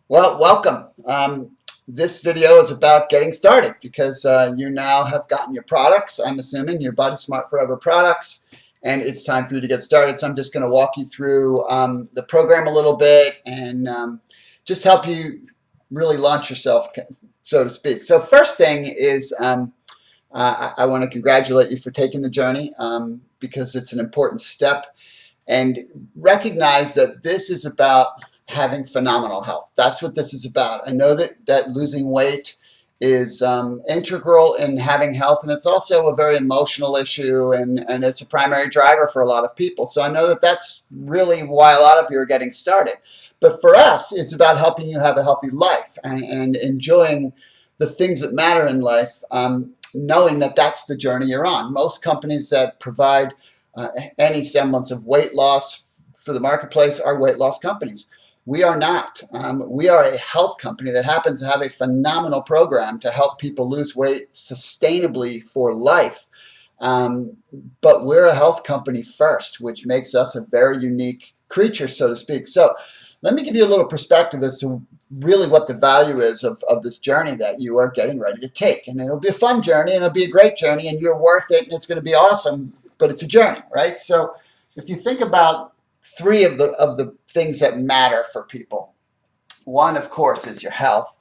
Well, welcome. This video is about getting started because you now have gotten your products, I'm assuming, your Body Smart Forever products, and it's time for you to get started. So I'm just going to walk you through the program a little bit and just help you really launch yourself, so to speak. So first thing is I want to congratulate you for taking the journey because it's an important step, and recognize that this is about having phenomenal health. That's what this is about. I know that losing weight is integral in having health, and it's also a very emotional issue, and it's a primary driver for a lot of people. So I know that that's really why a lot of you are getting started. But for us, it's about helping you have a healthy life and enjoying the things that matter in life, knowing that that's the journey you're on. Most companies that provide any semblance of weight loss for the marketplace are weight loss companies. We are not. We are a health company that happens to have a phenomenal program to help people lose weight sustainably for life. But we're a health company first, which makes us a very unique creature, so to speak. So let me give you a little perspective as to really what the value is of this journey that you are getting ready to take. And it'll be a fun journey, and it'll be a great journey, and you're worth it, and it's going to be awesome, but it's a journey, right? So if you think about three of the things that matter for people, one, of course, is your health.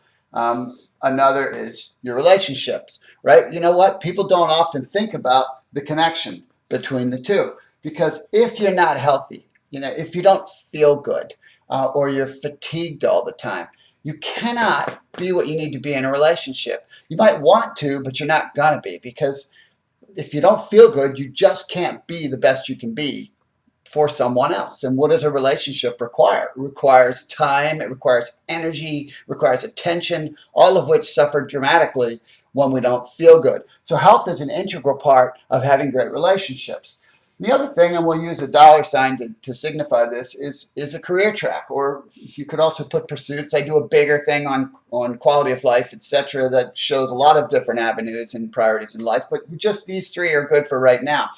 Another is your relationships, right? You know what? People don't often think about the connection between the two, because if you're not healthy, if you don't feel good, or you're fatigued all the time, you cannot be what you need to be in a relationship. You might want to, but you're not gonna be, because if you don't feel good, you just can't be the best you can be for someone else. And what does a relationship require? It requires time, it requires energy, requires attention, all of which suffer dramatically when we don't feel good. So health is an integral part of having great relationships. The other thing, and we'll use a dollar sign to signify this, is a career track, or you could also put pursuits. I do a bigger thing on quality of life, etc., that shows a lot of different avenues and priorities in life, but just these three are good for right now.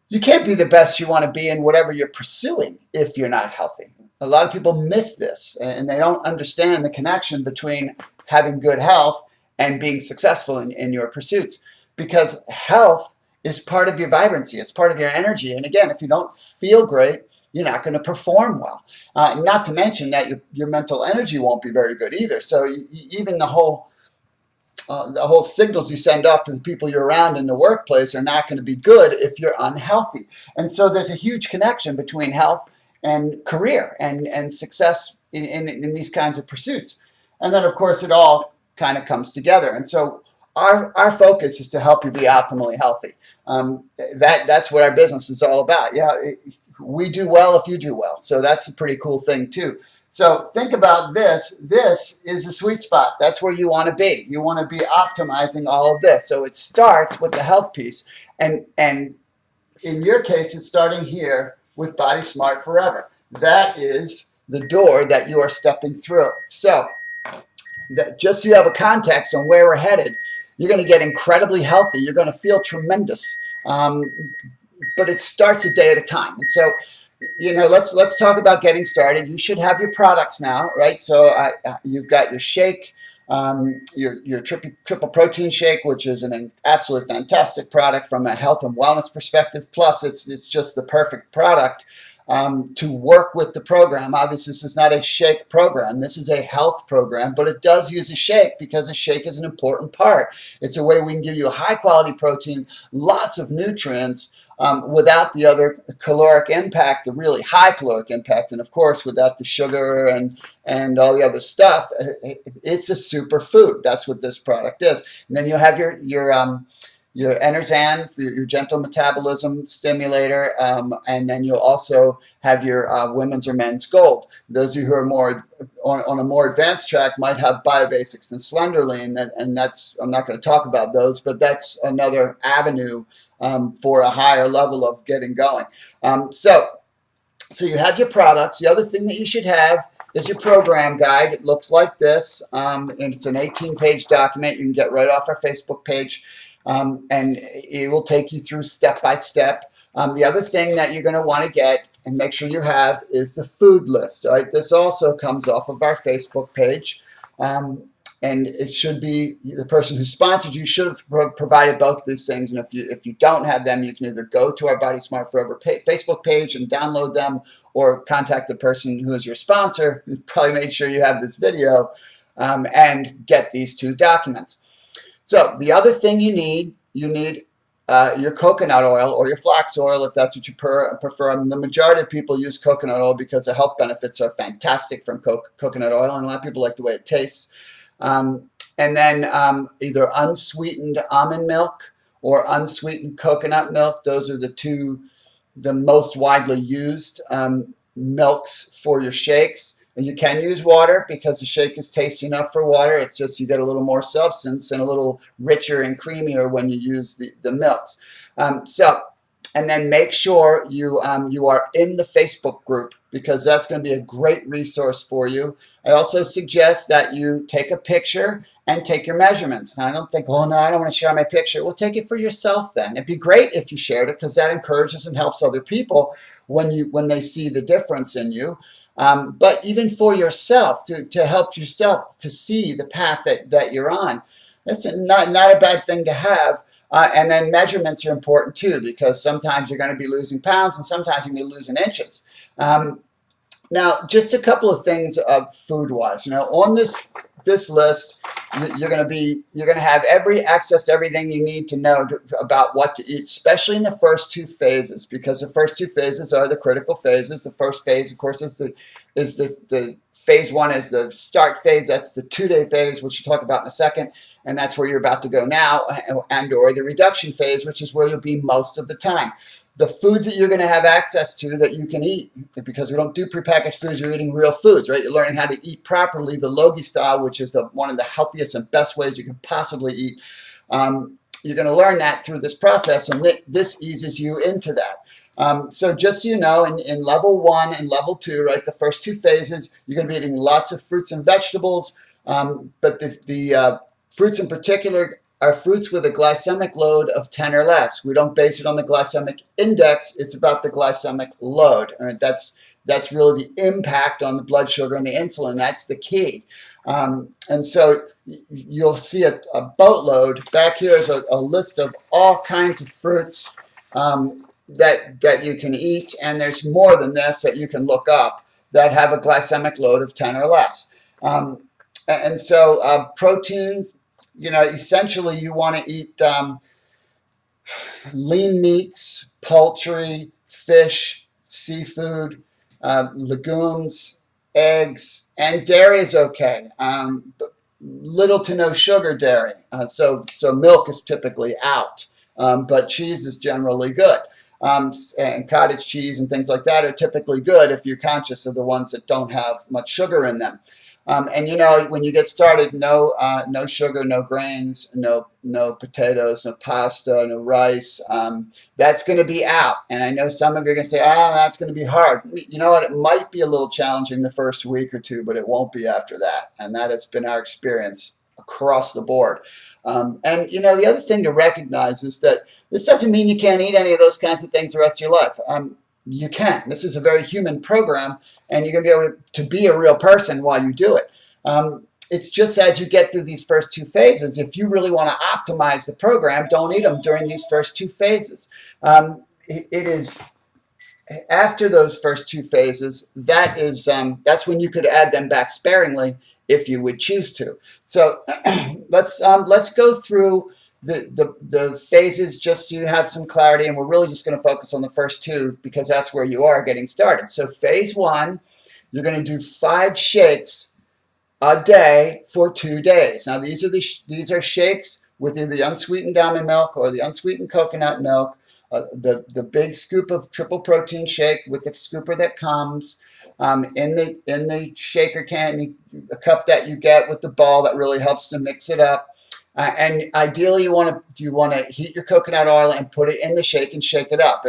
You can't be the best you want to be in whatever you're pursuing if you're not healthy. A lot of people miss this, and they don't understand the connection between having good health and being successful in your pursuits, because health is part of your vibrancy. It's part of your energy. And again, if you don't feel great, you're not going to perform well. Not to mention that your mental energy won't be very good either. So even the whole signals you send off to the people you're around in the workplace are not going to be good if you're unhealthy. And so there's a huge connection between health and career and success in these kinds of pursuits. And then, of course, it all kind of comes together. And so our focus is to help you be optimally healthy. That's what our business is all about. Yeah, we do well if you do well. So that's a pretty cool thing, too. So think about this. This is the sweet spot. That's where you want to be. You want to be optimizing all of this. So it starts with the health piece. And in your case, it's starting here with Body Smart Forever. That is the door that you are stepping through. So just so you have a context on where we're headed, you're going to get incredibly healthy. You're going to feel tremendous. But it starts a day at a time. And so, let's talk about getting started. You should have your products now, right? So you've got your shake, your triple protein shake, which is an absolutely fantastic product from a health and wellness perspective. Plus, it's just the perfect product to work with the program. Obviously, this is not a shake program. This is a health program, but it does use a shake because a shake is an important part. It's a way we can give you a high quality protein, lots of nutrients, without the other caloric impact, the really high caloric impact, and of course without the sugar and all the other stuff. It's a superfood. That's what this product is. And then you have your Enerzan, your gentle metabolism stimulator, and then you'll also have your women's or men's gold. Those of you who are more on a more advanced track might have Biobasics and Slenderlean, and that's, I'm not going to talk about those, but that's another avenue for a higher level of getting going. So you have your products. The other thing that you should have is your program guide. It looks like this, and it's an 18-page document you can get right off our Facebook page, and it will take you through step by step. The other thing that you're going to want to get and make sure you have is the food list. All right, this also comes off of our Facebook page. And it should be the person who sponsored you should have provided both of these things. And if you don't have them, you can either go to our Body Smart Forever Facebook page and download them, or contact the person who is your sponsor, who probably made sure you have this video, and get these two documents. So the other thing you need your coconut oil or your flax oil, if that's what you prefer. The majority of people use coconut oil because the health benefits are fantastic from coconut oil, and a lot of people like the way it tastes. And then either unsweetened almond milk or unsweetened coconut milk. Those are the most widely used milks for your shakes. And you can use water because the shake is tasty enough for water. It's just you get a little more substance and a little richer and creamier when you use the milks. And then make sure you are in the Facebook group, because that's going to be a great resource for you. I also suggest that you take a picture and take your measurements. Now, I don't think, oh no, I don't want to share my picture. Well, take it for yourself then. It'd be great if you shared it, because that encourages and helps other people when they see the difference in you. But even for yourself, to help yourself to see the path that you're on, that's not a bad thing to have. And then measurements are important too, because sometimes you're going to be losing pounds and sometimes you're going to be losing inches. Now, just a couple of things food-wise. On this list, you're going to have access to everything you need to know about what to eat, especially in the first two phases, because the first two phases are the critical phases. The first phase, of course, is the phase one is the start phase. That's the 2-day phase, which we'll talk about in a second, and that's where you're about to go now, and/or the reduction phase, which is where you'll be most of the time. The foods that you're going to have access to that you can eat, because we don't do prepackaged foods, you're eating real foods, right? You're learning how to eat properly, the Logie style, which is one of the healthiest and best ways you can possibly eat. You're going to learn that through this process, and this eases you into that. So just so you know, in level 1 and level 2, right, the first two phases, you're going to be eating lots of fruits and vegetables, but the fruits in particular are fruits with a glycemic load of 10 or less. We don't base it on the glycemic index. It's about the glycemic load. All right, that's really the impact on the blood sugar and the insulin. That's the key. And so you'll see a boatload. Back here is a list of all kinds of fruits that you can eat, and there's more than this that you can look up that have a glycemic load of 10 or less. And so proteins, essentially you want to eat lean meats, poultry, fish, seafood, legumes, eggs, and dairy is okay. But little to no sugar dairy. So milk is typically out, but cheese is generally good. And cottage cheese and things like that are typically good if you're conscious of the ones that don't have much sugar in them. And when you get started, no sugar, no grains, no potatoes, no pasta, no rice. That's going to be out. And I know some of you are going to say, that's going to be hard. You know what? It might be a little challenging the first week or two, but it won't be after that. And that has been our experience across the board. And the other thing to recognize is that this doesn't mean you can't eat any of those kinds of things the rest of your life. You can. This is a very human program, and you're going to be able to be a real person while you do it. It's just as you get through these first two phases, if you really want to optimize the program, don't eat them during these first two phases. It is after those first two phases, that's when you could add them back sparingly if you would choose to. So let's go through the phases just so you have some clarity, and we're really just going to focus on the first two because that's where you are getting started. So phase 1, you're going to do 5 shakes a day for 2 days. Now these are shakes with either the unsweetened almond milk or the unsweetened coconut milk, the big scoop of triple protein shake with the scooper that comes in the shaker can, the cup that you get with the ball that really helps to mix it up. And ideally, you want to heat your coconut oil and put it in the shake and shake it up.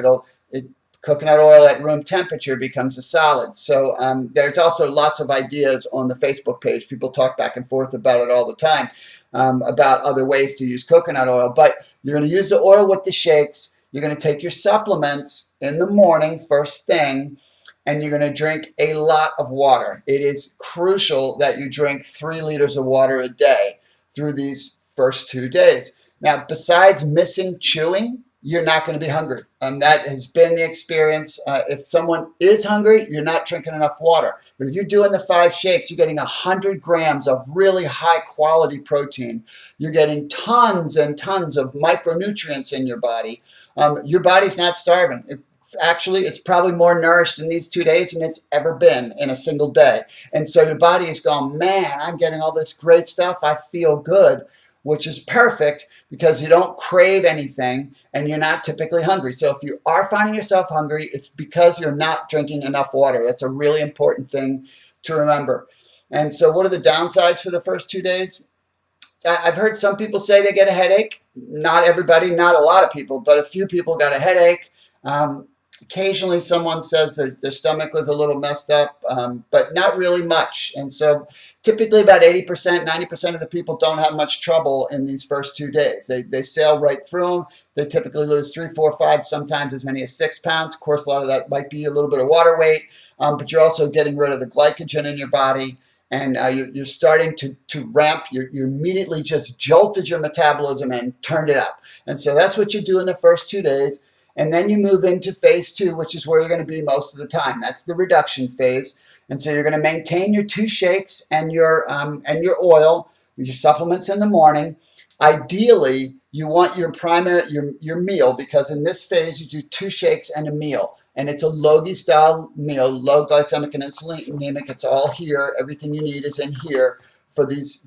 Coconut oil at room temperature becomes a solid. So there's also lots of ideas on the Facebook page. People talk back and forth about it all the time, about other ways to use coconut oil. But you're going to use the oil with the shakes. You're going to take your supplements in the morning, first thing, and you're going to drink a lot of water. It is crucial that you drink 3 liters of water a day through these first 2 days. Now, besides missing chewing, you're not going to be hungry. That has been the experience. If someone is hungry, you're not drinking enough water. But if you're doing the 5 shakes, you're getting 100 grams of really high quality protein. You're getting tons and tons of micronutrients in your body. Your body's not starving. Actually, it's probably more nourished in these 2 days than it's ever been in a single day. And so your body is going, man, I'm getting all this great stuff. I feel good, which is perfect because you don't crave anything and you're not typically hungry. So if you are finding yourself hungry, it's because you're not drinking enough water. That's a really important thing to remember. And so what are the downsides for the first 2 days? I've heard some people say they get a headache. Not everybody, not a lot of people, but a few people got a headache. Occasionally someone says their stomach was a little messed up, but not really much. And so typically about 80%, 90% of the people don't have much trouble in these first 2 days. They sail right through them. They typically lose 3, 4, 5, sometimes as many as 6 pounds. Of course, a lot of that might be a little bit of water weight, but you're also getting rid of the glycogen in your body. And you're starting to ramp. You immediately just jolted your metabolism and turned it up. And so that's what you do in the first 2 days. And then you move into phase 2, which is where you're going to be most of the time. That's the reduction phase. And so you're going to maintain your 2 shakes and your oil, your supplements in the morning. Ideally, you want your your meal, because in this phase you do 2 shakes and a meal. And it's a Logie style meal, low glycemic and insulinemic. It's all here. Everything you need is in here for this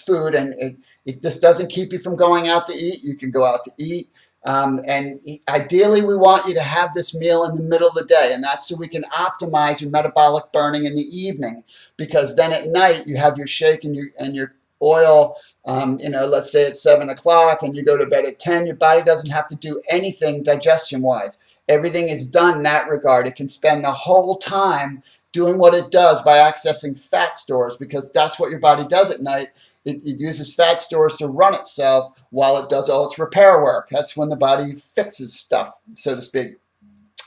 food. And this doesn't keep you from going out to eat. You can go out to eat. And ideally, we want you to have this meal in the middle of the day, and that's so we can optimize your metabolic burning in the evening. Because then at night you have your shake and your oil. Let's say it's 7 o'clock and you go to bed at 10. Your body doesn't have to do anything digestion-wise. Everything is done in that regard. It can spend the whole time doing what it does by accessing fat stores, because that's what your body does at night. It uses fat stores to run itself while it does all its repair work. That's when the body fixes stuff, so to speak.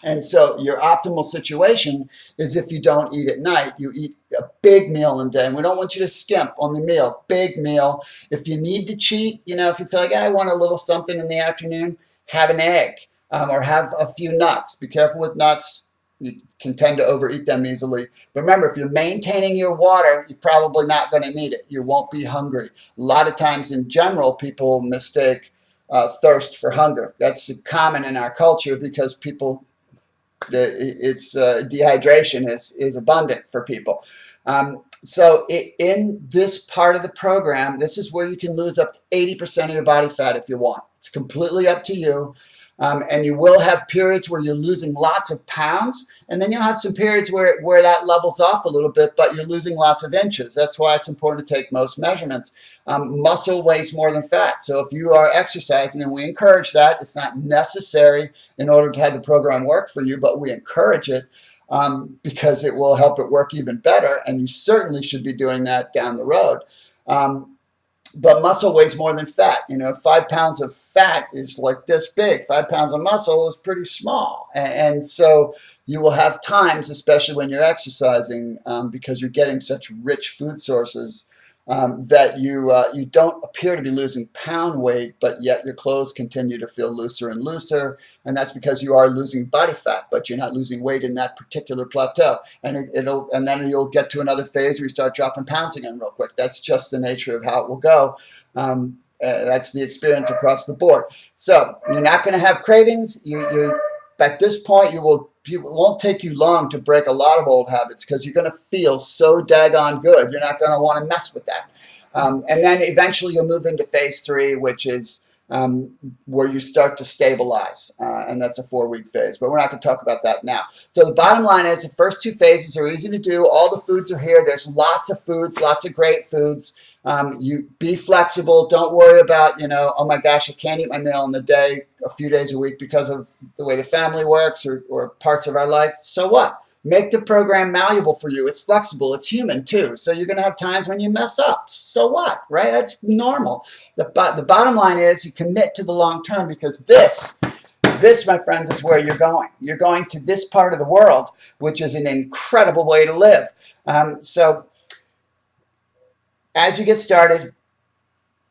And so your optimal situation is if you don't eat at night, you eat a big meal in the day. And we don't want you to skimp on the meal. Big meal. If you need to cheat, if you feel like, I want a little something in the afternoon, have an egg or have a few nuts. Be careful with nuts. You can tend to overeat them easily. But remember, if you're maintaining your water, you're probably not going to need it. You won't be hungry. A lot of times in general, people mistake thirst for hunger. That's common in our culture because dehydration is abundant for people. So in this part of the program, this is where you can lose up to 80% of your body fat if you want. It's completely up to you. And you will have periods where you're losing lots of pounds, and then you'll have some periods where that levels off a little bit, but you're losing lots of inches. That's why it's important to take most measurements. Muscle weighs more than fat. So if you are exercising, and we encourage that, it's not necessary in order to have the program work for you, but we encourage it because it will help it work even better, and you certainly should be doing that down the road. But muscle weighs more than fat. 5 pounds of fat is like this big. 5 pounds of muscle is pretty small. And so you will have times, especially when you're exercising, because you're getting such rich food sources, that you don't appear to be losing pound weight, but yet your clothes continue to feel looser and looser. And that's because you are losing body fat, but you're not losing weight in that particular plateau. And then you'll get to another phase where you start dropping pounds again real quick. That's just the nature of how it will go. That's the experience across the board. So you're not going to have cravings. At this point, it won't take you long to break a lot of old habits, because you're going to feel so daggone good. You're not going to want to mess with that. And then eventually you'll move into phase 3, which is where you start to stabilize, and that's a 4-week phase, but we're not going to talk about that now. So the bottom line is the first 2 phases are easy to do. All the foods are here. There's lots of foods, lots of great foods. You be flexible. Don't worry about, oh my gosh, I can't eat my meal in the day a few days a week because of the way the family works or parts of our life. So what? Make the program malleable for you. It's flexible. It's human too. So you're going to have times when you mess up. So what, right? That's normal. The bottom line is you commit to the long term, because this This, my friends, is where you're going. You're going to this part of the world, which is an incredible way to live. So as you get started,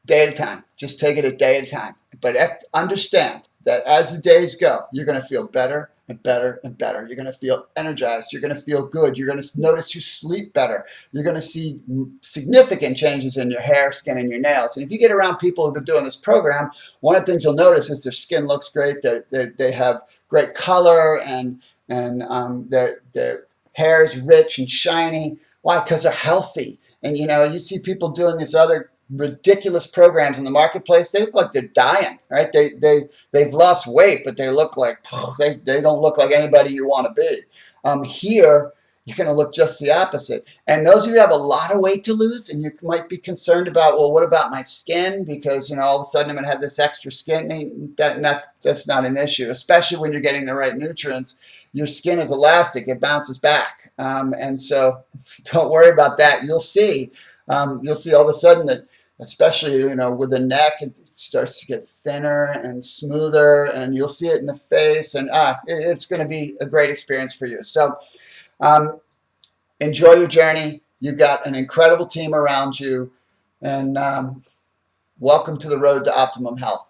day at a time. Just take it a day at a time. But understand that as the days go, you're going to feel better and better and better. You're going to feel energized. You're going to feel good. You're going to notice you sleep better. You're going to see significant changes in your hair, skin, and your nails. And if you get around people who've been doing this program, one of the things you'll notice is their skin looks great. They have great color, and their hair is rich and shiny. Why? Because they're healthy. And you see people doing these other ridiculous programs in the marketplace. They look like they're dying, right? They've lost weight, but they look like they don't look like anybody you want to be. Here, you're going to look just the opposite. And those of you who have a lot of weight to lose, and you might be concerned about, well, what about my skin? Because all of a sudden I'm going to have this extra skin. That's not an issue, especially when you're getting the right nutrients. Your skin is elastic; it bounces back, and so don't worry about that. You'll see all of a sudden that, especially with the neck, it starts to get thinner and smoother, and you'll see it in the face, and it's going to be a great experience for you. So enjoy your journey. You've got an incredible team around you, and welcome to the road to optimum health.